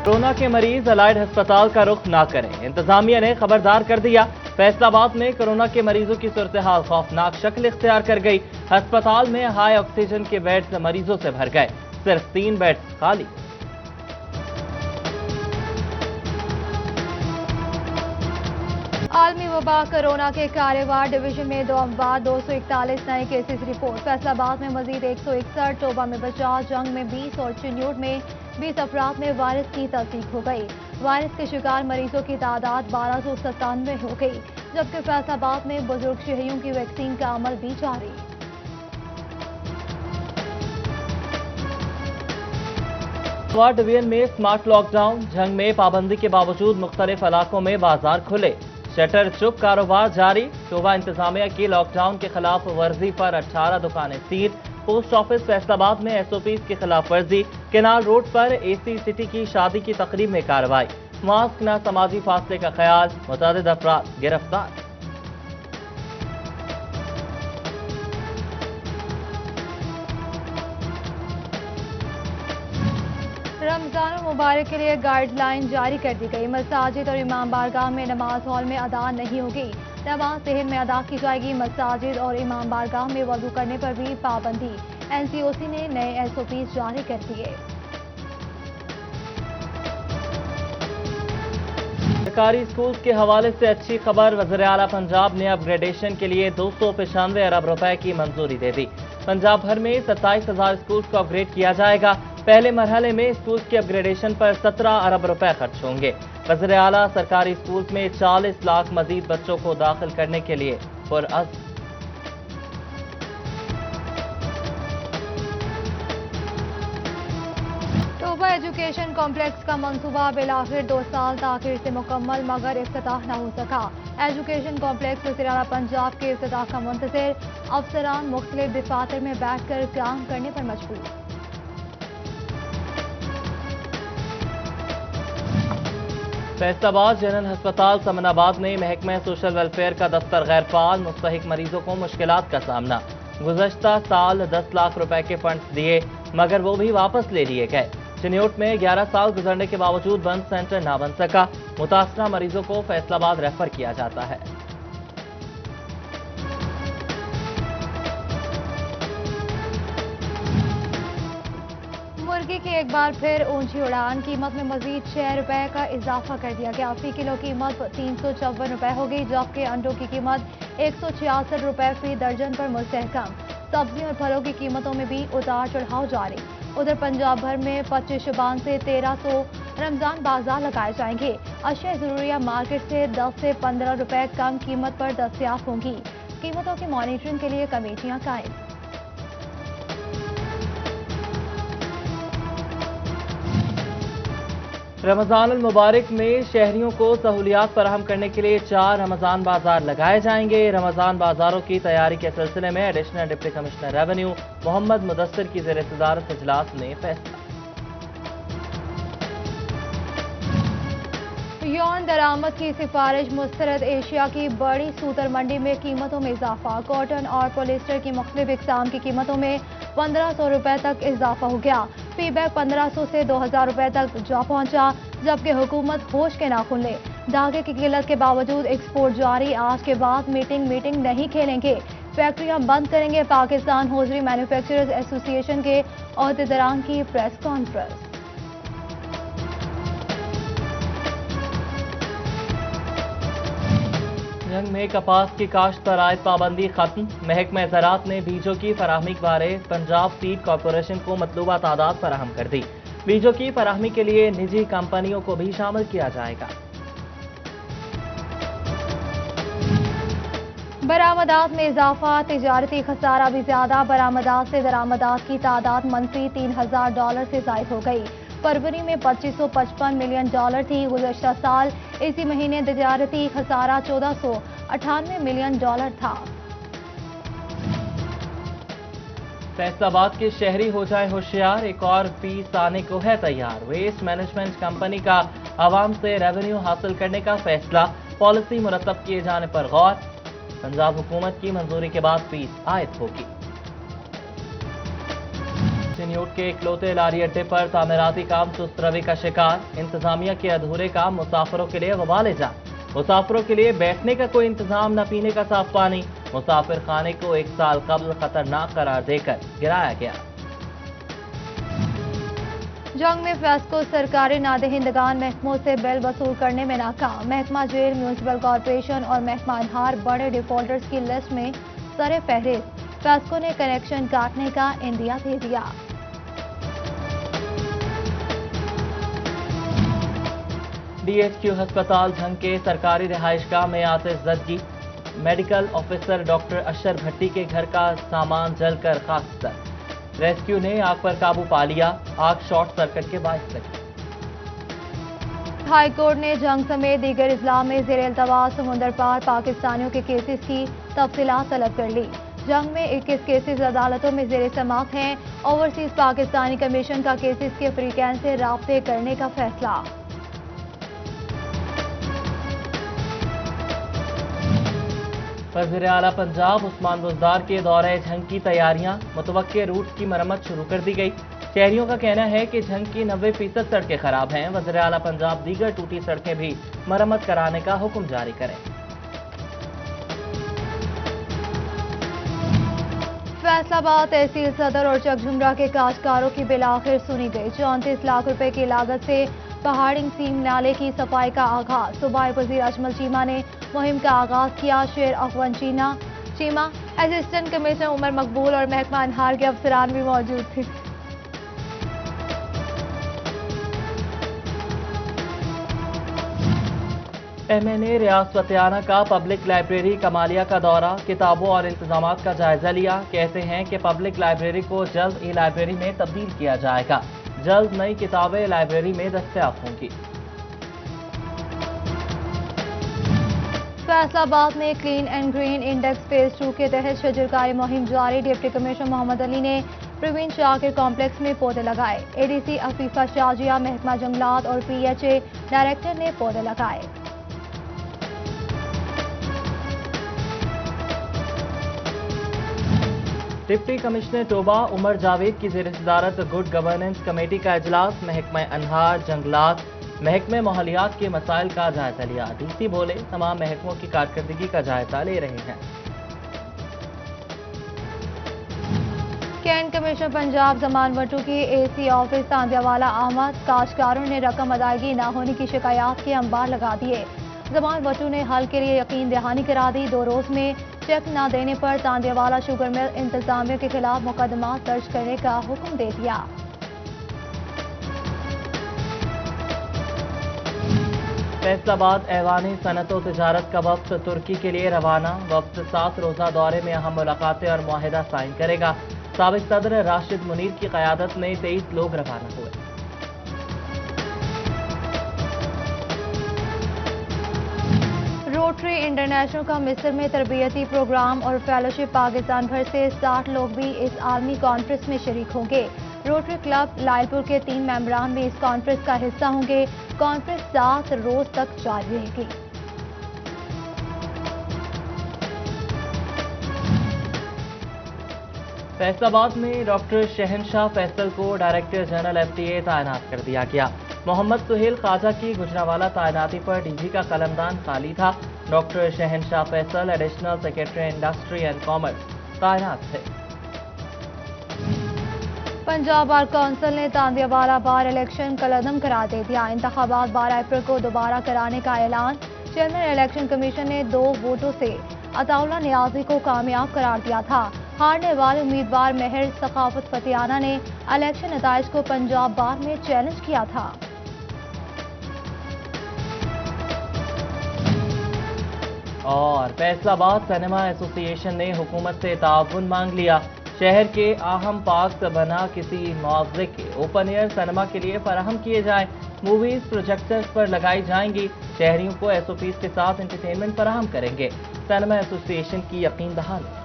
Corona के मरीज allied अस्पताल का रुख ना करें, इंतजामिया ने खबरदार कर दिया। फैसलाबाद में कोरोना के मरीजों की सूरत-ए-हाल खौफनाक शक्ल इख्तियार कर गई। अस्पताल में हाई ऑक्सीजन के बेड्स मरीजों से भर गए, सिर्फ 3 बेड्स खाली। आलमी वबा कोरोना के कार्यवार डिवीजन में 2 अमवात, 241 नए केसेस रिपोर्ट। फैसलाबाद में मजीद 161, टोबा में 50, जंग में 20 और चिन्यूट में 20 अफराद में वायरस की तस्दीक हो गई। वायरस के शिकार मरीजों की तादाद 1297 हो गई, जबकि फैसलाबाद में बुजुर्ग शहरियों की वैक्सीन का अमल भी जारी। डिवीजन में स्मार्ट लॉकडाउन, जंग में पाबंदी के बावजूद मुख्तलिफ इलाकों में बाजार खुले, शटर चुप कारोबार जारी। शोबा इंतजामिया की लॉकडाउन के खिलाफ वर्जी पर 18 दुकानें सील। पोस्ट ऑफिस फैसलाबाद में SOPs की खिलाफ वर्जी। केनाल रोड पर AC सिटी की शादी की तकरीब में कार्रवाई। मास्क न, समाजी फासले का ख्याल, मुतअद्दिद अफराद गिरफ्तार। रमजान मुबारक के लिए गाइडलाइन जारी कर दी गई। मसाजिद और इमाम बारगाह में नमाज हॉल में अदा नहीं होगी, नमाज सेहन में अदा की जाएगी। मसाजिद और इमाम बारगाह में वजू करने पर भी पाबंदी। NCOC ने नए SOPs जारी कर दिए। सरकारी स्कूल के हवाले से अच्छी खबर, वज़ीर आला पंजाब ने अपग्रेडेशन के लिए 295 अरब रुपए की मंजूरी दे दी। पंजाब भर में 27,000 स्कूल को अपग्रेड किया जाएगा। पहले मरहले में स्कूल के अपग्रेडेशन पर 17 अरब रुपए खर्च होंगे। वज़ीर आला सरकारी स्कूल में 40 लाख मजीद बच्चों को दाखिल करने के लिए पुरअज़्म। टोबा एजुकेशन कॉम्प्लेक्स का मंसूबा बिलाखिर 2 साल ताखिर से मुकम्मल, मगर इफ्तिताह न हो सका। एजुकेशन कॉम्प्लेक्स वज़ीर आला पंजाब के इफ्तिताह का मुंतज़िर, अफसरान मुख्तलिफ दफातर में बैठकर काम करने पर मजबूर। फैसलाबाद जनरल अस्पताल समनाबाद में महकमा सोशल वेलफेयर का दफ्तर गैर फाल, मुस्तहिक मरीजों को मुश्किलात का सामना। गुज़श्ता साल 10 लाख रुपए के फंड्स दिए, मगर वो भी वापस ले लिए गए। चिन्यूट में 11 साल गुजरने के बावजूद बंद सेंटर ना बन सका। मुतासरा मरीजों को फैसलाबाद रेफर किया जाता है। मुर्गी की एक बार फिर ऊंची उड़ान, कीमत में मजीद 6 रुपए का इजाफा कर दिया गया। फी किलो कीमत 354 रुपए हो गई, जबकि अंडों की कीमत 166 रुपए फी दर्जन पर मुस्तहकम। सब्जी और फलों की कीमतों में भी उतार चढ़ाव जारी। उधर पंजाब भर में 25 शुबान से 1300 रमजान बाजार लगाए जाएंगे। अशिया जरूरिया मार्केट से 10 से 15 रुपए कम कीमत पर दस्तयाब होंगी। कीमतों की मॉनिटरिंग के लिए कमेटियां कायम। रमजान मुबारक में शहरियों को सहूलियात फराहम करने के लिए 4 रमजान बाजार लगाए जाएंगे। रमजान बाजारों की तैयारी के सिलसिले में additional deputy commissioner revenue Mohammad Mudassir की ज़ेर सदारत इजलास में फैसला। यौन दरामद की सिफारिश मुस्तरद, एशिया की बड़ी सूतर मंडी में कीमतों में इजाफा। कॉटन और पॉलिस्टर की मुख्तलिफ इकसाम की कीमतों में 1500 रुपए तक इजाफा हो गया। फी बैग 1500 से 2000 रुपए तक जा पहुंचा, जबकि हुकूमत होश के नाखुन ले। धागे की किल्लत के बावजूद एक्सपोर्ट जारी। आज के बाद मीटिंग नहीं खेलेंगे, फैक्ट्रियां बंद करेंगे। पाकिस्तान होजरी मैन्युफैक्चरर्स एसोसिएशन के अहदेदारान की प्रेस कॉन्फ्रेंस। जंग में कपास की काश्त पर आयद पाबंदी खत्म। महकमा ज़राअत ने बीजों की फराहमी के बारे पंजाब सीड कॉरपोरेशन को मतलूबा तादाद फराहम कर दी। बीजों की फराहमी के लिए निजी कंपनियों को भी शामिल किया जाएगा। बरामदात में इजाफा, तिजारती खसारा भी ज्यादा। बरामदात से दरामदात की तादाद मनफी $3000 से जायद हो गई। फरवरी में $2555 मिलियन थी। गुज़श्ता साल इसी महीने तिजारती खसारा $1498 मिलियन था। फैसलाबाद के शहरी हो जाए होशियार, एक और फीस आने को है तैयार। वेस्ट मैनेजमेंट कंपनी का आवाम से रेवेन्यू हासिल करने का फैसला, पॉलिसी मुरतब किए जाने पर गौर। पंजाब हुकूमत की मंजूरी के बाद फीस आयद होगी। इंस्टीट्यूट के इकलौते लारी अड्डे पर तामीराती काम सुस्त रवि का शिकार। इंतजामिया के अधूरे काम मुसाफिरों के लिए वबाल जा। मुसाफिरों के लिए बैठने का कोई इंतजाम, न पीने का साफ पानी। मुसाफिर खाने को 1 साल कबल खतरनाक करार देकर गिराया गया। जंग में फेस्को सरकारी नादहिंदगान महकमों से बिल वसूल करने में नाकाम। महकमा जेल, म्यूनिसिपल कॉरपोरेशन और महकमा आधार बड़े डिफॉल्टर्स की लिस्ट में सरे फहरिस्त। फेस्को ने कनेक्शन काटने का इंदिया दे दिया। DHQ अस्पताल झंग के सरकारी रिहाइशगाह में आतिश ज़दगी। मेडिकल ऑफिसर डॉक्टर अशर भट्टी के घर का सामान जलकर खाकसर। रेस्क्यू ने आग पर काबू पा लिया। आग शॉर्ट सर्किट के बायस लगी। हाई कोर्ट ने जंग समेत दीगर इजलाम में ज़ेर इल्तवा समुंदर पार पाकिस्तानियों के केसेस की तफसीलात तलब कर ली। जंग में 21 केसेस अदालतों में ज़ेर समाअत हैं। ओवरसीज पाकिस्तानी कमीशन का केसेस के अफ्रीकैन से राब्ते करने का फैसला। वज़ीर आला पंजाब उस्मान बुज़दार के दौरे झंग की तैयारियां। मुतवक्के रूट की मरम्मत शुरू कर दी गई। शहरियों का कहना है कि झंग की 90% सड़कें खराब हैं। वज़ीर आला पंजाब दीगर टूटी सड़कें भी मरम्मत कराने का हुक्म जारी करें। फैसलाबाद तहसील सदर और चकझुमरा के काश्तकारों की बिल आखिर सुनी गई। 34 लाख रुपए की लागत से पहाड़ी सीम नाले की सफाई का आगाज। सूबाई वजीर अजमल चीमा ने मुहिम का आगाज किया। शेर अफवन चीमा, असिस्टेंट कमिश्नर उमर मकबूल और महकमा अनहार के अफसरान भी मौजूद थे। MNA रियाज फतेहाना का पब्लिक लाइब्रेरी कमालिया का दौरा। किताबों और इंतजामात का जायजा लिया। कहते हैं कि पब्लिक लाइब्रेरी को जल्द ई लाइब्रेरी में तब्दील किया जाएगा। जल्द नई किताबें लाइब्रेरी में दस्तयाब होंगी। फैसलाबाद में clean and green index phase 2 के तहत शजरकारी मुहिम जारी। डिप्टी कमिश्नर मोहम्मद अली ने प्रवीण शाकिर कॉम्प्लेक्स में पौधे लगाए। ADC अफीफा शाजिया, महकमा जंगलात और PHA डायरेक्टर ने पौधे लगाए। डिप्टी कमिश्नर टोबा उमर जावेद की ज़ेर सदारत गुड गवर्नेंस कमेटी का इजलास। महकमा अनहार, जंगलात, महकमे माहौलियात के मसाइल का जायजा लिया। DC बोले तमाम महकमों की कारकर्दगी का जायजा ले रहे हैं। कैंट कमिश्नर पंजाब जमान वटू की AC ऑफिस तांदियावाला आमद। काश्तकारों ने रकम अदायगी न होने की शिकायत के अंबार लगा दिए। जमान वटू ने हल के लिए यकीन दहानी करा दी। 2 रोज में चेक न देने पर तांदियावाला शुगर मिल इंतजामिया के खिलाफ मुकदमा दर्ज करने का हुक्म दे दिया। फैसलाबाद ऐवानी सनत व तिजारत का वफ्द तुर्की के लिए रवाना। वफ्द 7 रोजा दौरे में अहम मुलाकातें और मुआहिदा साइन करेगा। साबिक सदर राशिद मुनीर की क़यादत में 23 लोग रवाना हुए। रोटरी इंटरनेशनल का मिस्र में तरबियती प्रोग्राम और फेलोशिप। पाकिस्तान भर से 60 लोग भी इस आलमी कॉन्फ्रेंस में शरीक होंगे। रोटरी क्लब लायलपुर के 3 मेंबरान भी इस कॉन्फ्रेंस का हिस्सा होंगे। कॉन्फ्रेंस 7 रोज तक जारी रहेगी। फैसलाबाद में डॉक्टर शहनशाह फैसल को डायरेक्टर जनरल FTA तैनात कर दिया गया। मोहम्मद सुहेल ख्वाजा की गुजरावाला तैनाती पर DG का कलमदान खाली था। डॉक्टर शहनशाह Faisal additional secretary industry and commerce तैनात थे। पंजाब बार काउंसिल ने तांदियावाला बार इलेक्शन कलअदम करार दे दिया। इंतखाबात 12 अप्रैल को दोबारा कराने का ऐलान। चेयरमैन इलेक्शन कमीशन ने 2 वोटों से अताउल्ला नियाजी को कामयाब करार दिया था। हारने वाले उम्मीदवार मेहर सखावत फतेहाना ने इलेक्शन नताइज को पंजाब बार में चैलेंज किया था। और फैसलाबाद सिनेमा एसोसिएशन ने हुकूमत से ताउन मांग लिया। शहर के अहम पार्क बना किसी मुआवजे के ओपन एयर सिनेमा के लिए फराहम किए जाए। मूवीज प्रोजेक्टर्स पर लगाई जाएंगी। शहरियों को SOPs के साथ एंटरटेनमेंट फराहम करेंगे। सिनेमा एसोसिएशन की यकीन दहानी।